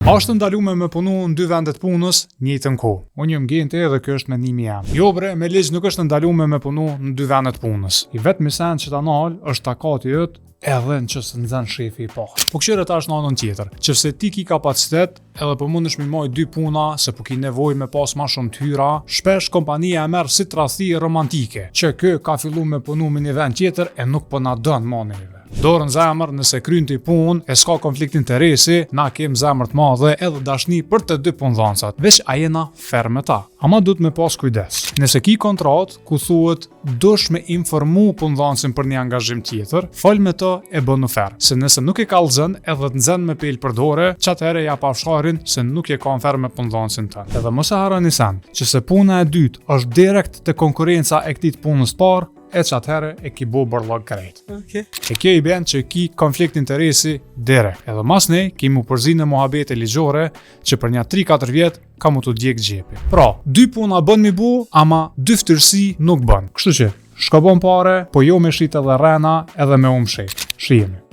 Është ndalume me punu në dy vendet punës njëjtën kohë. Unë jam gjente dhe kjo është mendimi jam. Jo bre, me ligj nuk është ndalume me punu në dy vendet punës. I vetmi send që ta nal është takati jot edhe nëse nxen shefi i parë. Po këshire tash në anën tjetër, qëse ti ki kapacitet edhe po mundesh me marrë dy puna se po ki nevojë me pas ma shumë tyra, shpesh kompania e merr si tradhti romantike, që kë ka fillu me punu me një vend tjetër e nuk po na don më neve. Dorën zemër, nëse kryen ti punë e s'ka konflikt interesi, na kem zemër të madhe edhe dashni për të dy punëdhënësat, veç a jena ferm me ta. Ama duhet me pas kujdes. Nëse ki kontratë ku thuhet dush me informu punëdhënësin për një angazhim tjetër, fol me të e bënu fer. Se nëse nuk e kallzon edhe të nxen me pel për dore, çatëherë ja pafshkarin se nuk e ka ferm me punëdhënësin tënd. Edhe mos e harroni sen, që se puna e dytë është direkt te konkurenca e këtij punës parë, e që atëherë e ki bo bërlog krejt. Okay. E kjo i ben që ki konflikt interesi direkt. Edhe mas ne, ki mu përzi në muhabete ligjore që për një 3-4 vjet ka mu të djek gjepi. Pra, dy puna bën mi bu, ama dy ftyrsi nuk bën. Kështu që, shko bon pare, po jo me shit edhe rena edhe me umshet. Shihemi.